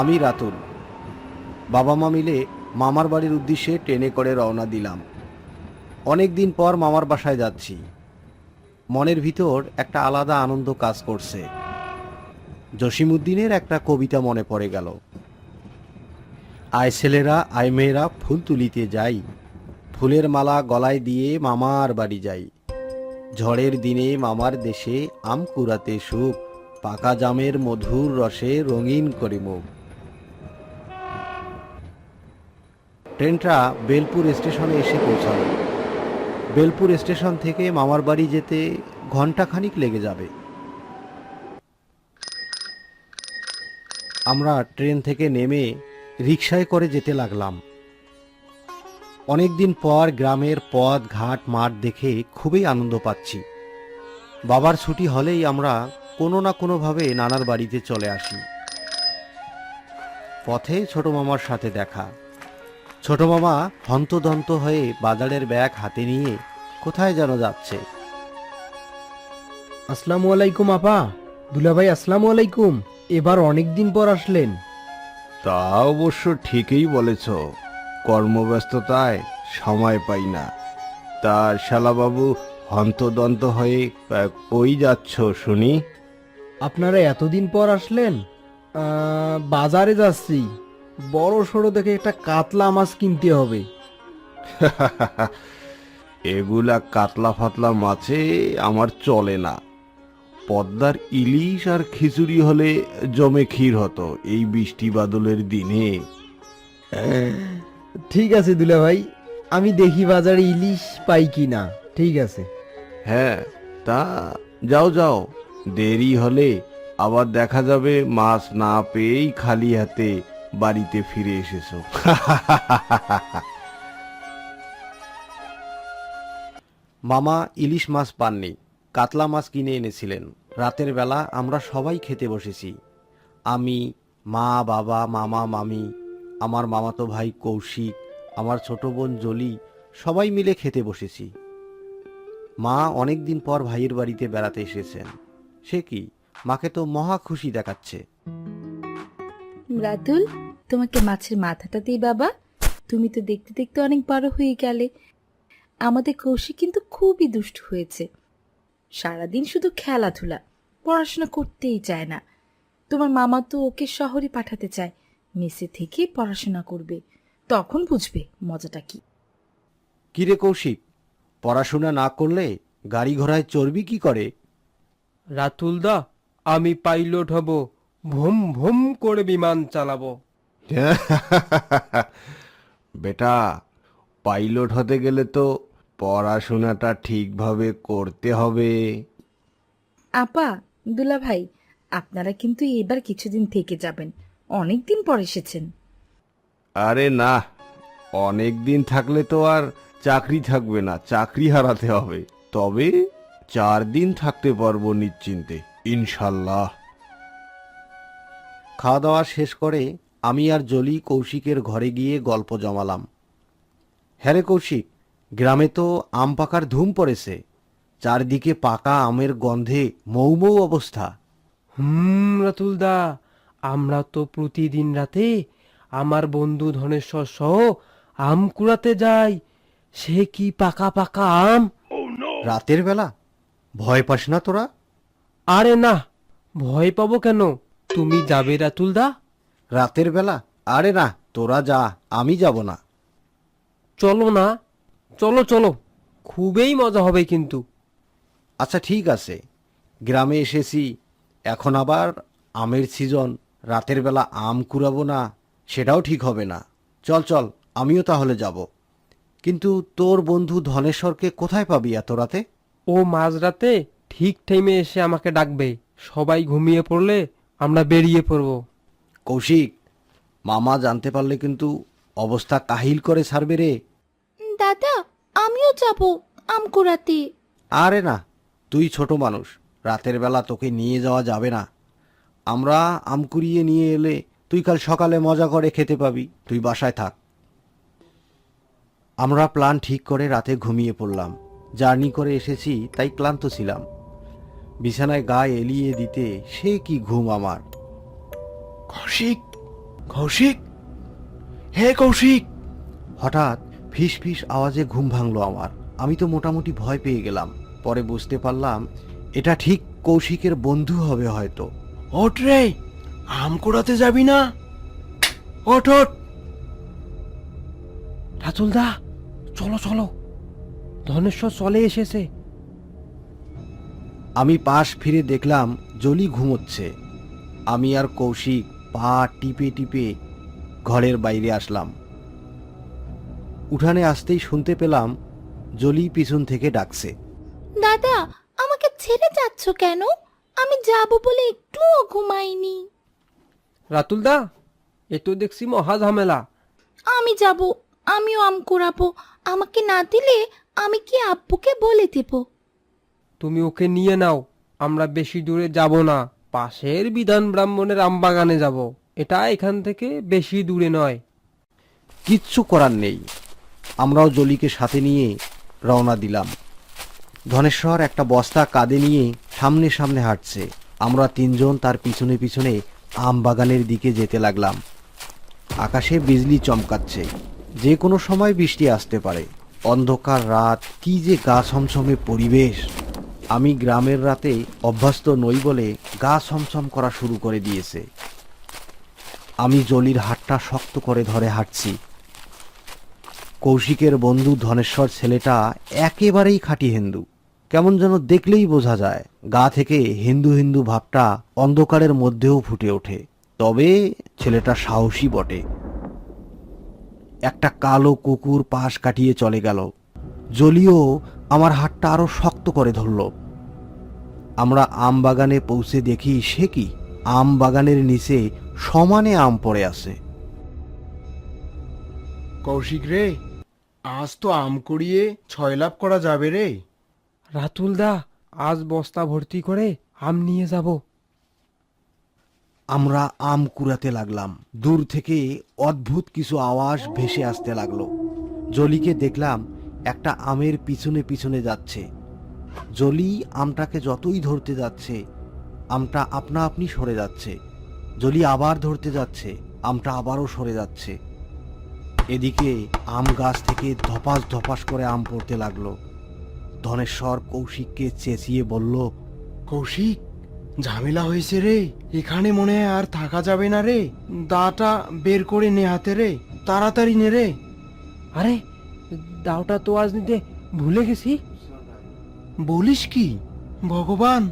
আমি রাতুল। বাবা মা মিলে মামার বাড়ির উদ্দেশ্যে ট্রেনে করে রওনা দিলাম। অনেক দিন পর মামার বাসায় যাচ্ছি। মনের ভিতর একটা আলাদা আনন্দ কাজ করছে। জসিমউদ্দিনের একটা কবিতা মনে পড়ে গেল। আয় ছেলেরা আয় মেয়েরা ফুল তুলিতে যাই, ফুলের মালা গলায় দিয়ে মামার বাড়ি যাই। ঝড়ের দিনে মামার দেশে আম কুড়াতে সুখ, পাকা জামের মধুর রসে রঙিন করে মুখ। ট্রেনটা বেলপুর স্টেশনে এসে পৌঁছালো। বেলপুর স্টেশন থেকে মামার বাড়ি যেতে ঘন্টাখানিক লেগে যাবে। আমরা ট্রেন থেকে নেমে রিকশায় করে যেতে লাগলাম। অনেকদিন পর গ্রামের পথ ঘাট মাঠ দেখে খুবই আনন্দ পাচ্ছি। বাবার ছুটি হলেই আমরা কোনো না কোনোভাবে নানার বাড়িতে চলে আসি। পথে ছোট মামার সাথে দেখা। ছোট মামা হন্তদন্ত হয়ে বাজারের ব্যাগ হাতে নিয়ে কোথায় যেন যাচ্ছে। আসসালামু আলাইকুম আপা। দুলাভাই আসসালামু আলাইকুম। এবার অনেক দিন পর আসলেন। তা অবশ্য ঠিকই বলেছ, কর্মব্যস্ততায় সময় পাই না। তা শালাবাবু হন্তদন্ত হয়ে কই যাচ্ছ শুনি? আপনারা এতদিন পর আসলেন? বাজারে যাচ্ছি, বড় সড়ো দেখে একটা কাতলা মাছ কিনতে হবে। এগুলা কাতলা ফাতলা মাছে আমার চলে না। পদ্মার ইলিশ আর খিচুড়ি হলে জমে ক্ষীর হতো এই বৃষ্টি বাদলের দিনে। ঠিক আছে দুলাভাই, আমি দেখি বাজারে ইলিশ পাই কি না। ঠিক আছে। হ্যাঁ, তা যাও যাও, দেরি হলে আবার দেখা যাবে মাছ না পেয়েই খালি হাতে বাড়িতে ফিরে এসেছো। মামা ইলিশ মাছ পাননি, কাতলা মাছ কিনে এনেছিলেন। রাতের বেলা আমরা সবাই খেতে বসেছি। আমি, মা, বাবা, মামা, মামি, আমার মামাতো ভাই কৌশিক, আমার ছোট বোন জলি, সবাই মিলে খেতে বসেছি। মা অনেক দিন পর ভাইয়ের বাড়িতে বেড়াতে এসেছেন। সে কি, মাকে তো মহা খুশি দেখাচ্ছে। রাতুল, তোমাকে মাছের মাথাটা দিই বাবা। তুমি তো দেখতে দেখতে অনেক বড় হয়ে গেলে। আমাদের কৌশিক কিন্তু খুবই দুষ্ট হয়েছে। সারাদিন শুধু খেলাধুলা, পড়াশোনা করতেই চায় না। তোমার মামা তো ওকে শহরে পাঠাতে চায়, মেসে থেকে পড়াশোনা করবে, তখন বুঝবে মজাটা কি। কিরে কৌশিক, পড়াশোনা না করলে গাড়ি ঘোড়ায় চড়বি কি করে? রাতুলদা, আমি পাইলট হব, ভুম ভুম করে বিমান চালাবো। বেটা, পাইলট হতে গেলে তো পড়াশোনাটা ঠিকভাবে করতে হবে। আপা, দুলা ভাই, আপনারা কিন্তু এবার কিছুদিন থেকে যাবেন, অনেক দিন পর এসেছেন। আরে না, অনেক দিন থাকলে তো আর চাকরি থাকবে না, চাকরি হারাতে হবে। তবে 4 দিন থাকতে পারবো নিশ্চিন্তে, ইনশাল্লাহ। খাওয়া দাওয়া শেষ করে আমি আর জলি কৌশিকের ঘরে গিয়ে গল্প জমালাম। হ্যাঁ রে কৌশিক, গ্রামে তো আম পাকার ধুম পড়েছে। চারদিকে পাকা আমের গন্ধে মৌ মৌ অবস্থা। রাতুলদা, আমরা তো প্রতিদিন রাতে আমার বন্ধু ধনেশ্বর সহ আম কুড়াতে যাই। সে কি পাকা পাকা আম! রাতের বেলা ভয় পাস না তোরা? আরে না, ভয় পাবো কেন? তুমি যাবে রাতুলদা? রাতের বেলা? আরে না, তোরা যা, আমি যাব না। চলো না, চলো চলো, খুবই মজা হবে কিন্তু। আচ্ছা ঠিক আছে, গ্রামে এসেছি, এখন আবার আমের সিজন, রাতের বেলা আম কুড়াবো না সেটাও ঠিক হবে না। চল চল, আমিও তাহলে যাব। কিন্তু তোর বন্ধু ধনেশ্বরকে কোথায় পাবি এত রাতে? ও মাঝরাতে ঠিক টাইমে এসে আমাকে ডাকবে। সবাই ঘুমিয়ে পড়লে আমরা বেরিয়ে পড়বো। কৌশিক, মামা জানতে পারলে কিন্তু অবস্থা কাহিল করে ছাড়বে রে। দাদা, আমিও যাব আম কুড়াতে। আরে না, তুই ছোট মানুষ, রাতের বেলা তোকে নিয়ে যাওয়া যাবে না। আমরা আম কুড়িয়ে নিয়ে এলে তুই কাল সকালে মজা করে খেতে পাবি, তুই বাসায় থাক। আমরা প্ল্যান ঠিক করে রাতে ঘুমিয়ে পড়লাম। জার্নি করে এসেছি তাই ক্লান্ত ছিলাম। বিছানায় গা এলিয়ে দিতে সে কি ঘুম আমার। কৌশিক, কৌশিক, হে কৌশিক! হঠাৎ ফিস ফিস আওয়াজে ঘুম ভাঙলো আমার। আমি তো মোটামুটি ভয় পেয়ে গেলাম। পরে বুঝতে পারলাম এটা ঠিক কৌশিকের বন্ধু হবে হয়তো। ওঠ রে, আম কুড়াতে যাবি না? ওঠ ওঠ! রাতুলদা, চলো চলো, ধনেশ্বর চলে এসেছে। আমি পাশ ফিরে দেখলাম জলি ঘুমোচ্ছে। আমি আর কৌশিক পা টিপে টিপে ঘরের বাইরে আসলাম। উঠানে আসতেই শুনতে পেলাম জলি পিছন থেকে ডাকছে। দাদা, আমাকে ছেড়ে যাচ্ছ কেন? আমি যাব বলে একটুও ঘুমাইনি। রাতুলদা, এ তো দেখছি মহা ঝামেলা। আমি যাব, আমিও আম কুড়াবো। আমাকে না দিলে আমি কি আব্বুকে বলে দেব? তুমি ওকে নিয়ে নাও, আমরা বেশি দূরে যাব না, পাশের বিধান ব্রাহ্মণের আমবাগানে যাব। এটা এখান থেকে বেশি দূরে নয়। কিচ্ছু করার নেই। আমরাও জলিকে সাথে নিয়ে রওনা দিলাম। ধনেশ্বর একটা বস্তা কাঁধে নিয়ে সামনে সামনে হাঁটছে। আমরা তিনজন তার পিছনে পিছনে আম বাগানের দিকে যেতে লাগলাম। আকাশে বিজলি চমকাচ্ছে, যে কোনো সময় বৃষ্টি আসতে পারে। অন্ধকার রাত, কি যে গা ছমছমে পরিবেশ। আমি গ্রামের রাতে অভ্যস্ত নই বলে গা ছমছম করা শুরু করে দিয়েছে। আমি জলির হাতটা শক্ত করে ধরে হাঁটছি। কৌশিকের বন্ধু ধনেশ্বর ছেলেটা একেবারেই খাঁটি হিন্দু। কেমন যেন দেখলেই বোঝা যায়, গা থেকে হিন্দু হিন্দু ভাবটা অন্ধকারের মধ্যেও ফুটে ওঠে। তবে ছেলেটা সাহসী বটে। একটা কালো কুকুর পাশ কাটিয়ে চলে গেল। জলিও আমার হাতটা আরো শক্ত করে ধরল। আমরা আম বাগানে পৌঁছে দেখি সে কি, আম বাগানের নিচে সমানে আম পড়ে আছে। কৌশিক রে, আজ তো আম কুড়িয়ে 6 লাভ করা যাবে রে। রাতুলদা, আজ বস্তা ভর্তি করে আম নিয়ে যাব। আমরা আম কুড়াতে লাগলাম। দূর থেকে অদ্ভুত কিছু আওয়াজ ভেসে আসতে লাগলো। জলিকে দেখলাম একটা আমের পিছনে পিছনে যাচ্ছে। জলি আমটাকে যতই ধরতে যাচ্ছে, আমটা আপনা আপনি সরে যাচ্ছে। জলি আবার ধরতে যাচ্ছে, আমটা আবারও সরে যাচ্ছে। এদিকে আম গাছ থেকে ধপাস ধপাস করে আম পড়তে লাগলো। ধনেশ্বর কৌশিককে চেঁচিয়ে বলল, কৌশিক, ঝামেলা হয়েছে রে, এখানে মনে হয় আর থাকা যাবে না রে। দাটা বের করে নে হাতে রে, তাড়াতাড়ি নে রে। আরে, দাওটা তো আজ নিতে ভুলে গেছি। বলিস কি? ভগবান,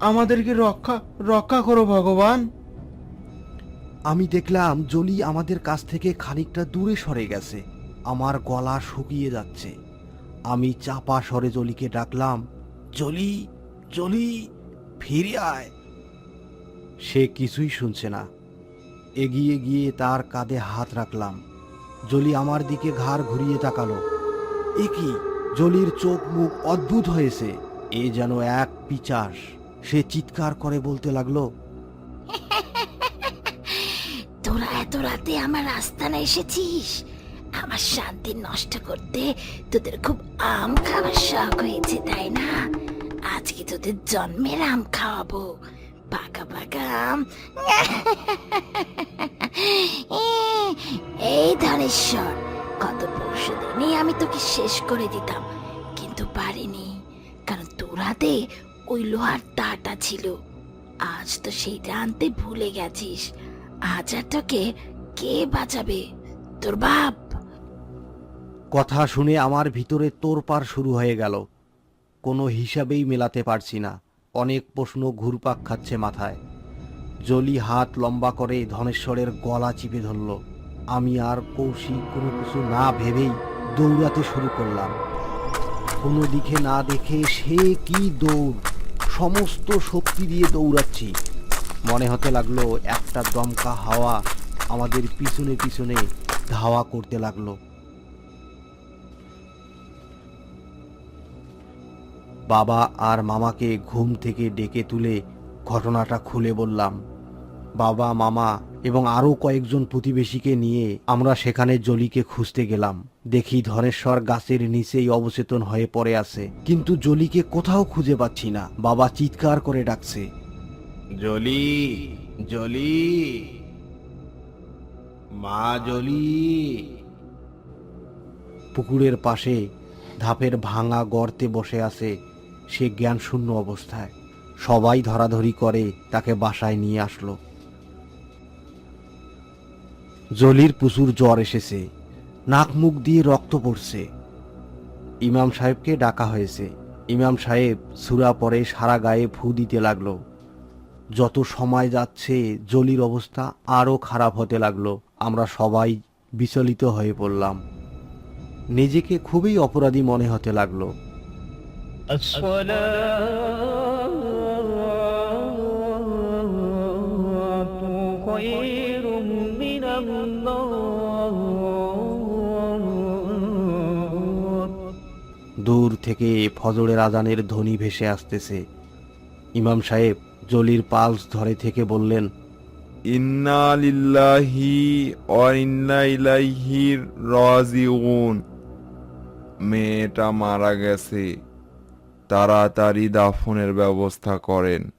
আমাদেরকে রক্ষা রক্ষা করো ভগবান। আমি দেখলাম জলি আমাদের কাছ থেকে খানিকটা দূরে সরে গেছে। আমার গলা শুকিয়ে যাচ্ছে। আমি চাপা স্বরে জলিকে ডাকলাম, জলি, জলি, ফিরে আয়। সে কিছুই শুনছে না। এগিয়ে গিয়ে তার কাঁধে হাত রাখলাম। জলি আমার দিকে ঘাড় ঘুরিয়ে তাকালো। এ কি? জলির চোখ মুখ অদ্ভুত হয়েছে। এ যেন এক পিচাস। সে চিৎকার করে বলতে লাগলো, তোরা এত রাতে আমার আস্তানা এসেছিস? আমার শান্তি নষ্ট করতে তোদের খুব আম খাওয়ার শখ হয়েছে, তাই না? আজকে তোদের জন্মের আম খাওয়াবো, পাকা পাকা আম। এই ধনেশ্বর, গত পরশু দিনে আমি তোকে শেষ করে দিতাম, কিন্তু পারিনি, কারণ তোর হাতে ওই লোহার তাটা ছিল। আজ তো সেইটা আনতে ভুলে গেছিস। আজ আর তোকে কে বাঁচাবে? তোর বাপ। কথা শুনে আমার ভিতরে তোড়পাড় শুরু হয়ে গেল। কোনো হিসাবেই মেলাতে পারছি না। অনেক প্রশ্ন ঘুরপাক খাচ্ছে মাথায়। জলি হাত লম্বা করে ধনেশ্বরের গলা চিপে ধরল। আমি আর কৌশিক কোনো কিছু না ভেবেই দৌড়াতে শুরু করলাম। কোনো দিকে না দেখে সে কি দৌড়! সমস্ত শক্তি দিয়ে দৌড়াচ্ছি। মনে হতে লাগলো একটা দমকা হাওয়া আমাদের পিছনে পিছনে ধাওয়া করতে লাগলো। বাবা আর মামাকে ঘুম থেকে ডেকে তুলে ঘটনাটা খুলে বললাম। বাবা, মামা এবং আরও কয়েকজন প্রতিবেশীকে নিয়ে আমরা সেখানে জলিকে খুঁজতে গেলাম। দেখি ধনেশ্বর গাছের নিচেই অবচেতন হয়ে পড়ে আছে, কিন্তু জলিকে কোথাও খুঁজে পাচ্ছি না। বাবা চিৎকার করে ডাকছে, জলি, জলি। মা জলি। পুকুরের পাশে ধাপের ভাঙা গর্তে বসে আছে সে জ্ঞান শূন্য অবস্থায়। সবাই ধরাধরি করে তাকে বাসায় নিয়ে আসলো। জলির প্রচুর জ্বর এসেছে, নাক মুখ দিয়ে রক্ত পড়ছে। ইমাম সাহেবকে ডাকা হয়েছে। ইমাম সাহেব সূরা পড়ে সারা গায়ে ফু দিতে লাগলো। যত সময় যাচ্ছে জলির অবস্থা আরো খারাপ হতে লাগলো। আমরা সবাই বিচলিত হয়ে পড়লাম। নিজেকে খুবই অপরাধী মনে হতে লাগলো। দূর থেকে ফজরের আজানের ধ্বনি ভেসে আসতেছে। ইমাম সাহেব জলির পালস ধরে থেকে বললেন, ইন্না লিল্লাহি ওয়া ইন্না ইলাইহি রাজিউন। মেয়েটা মারা গেছে, তাড়াতাড়ি দাফনের ব্যবস্থা করেন।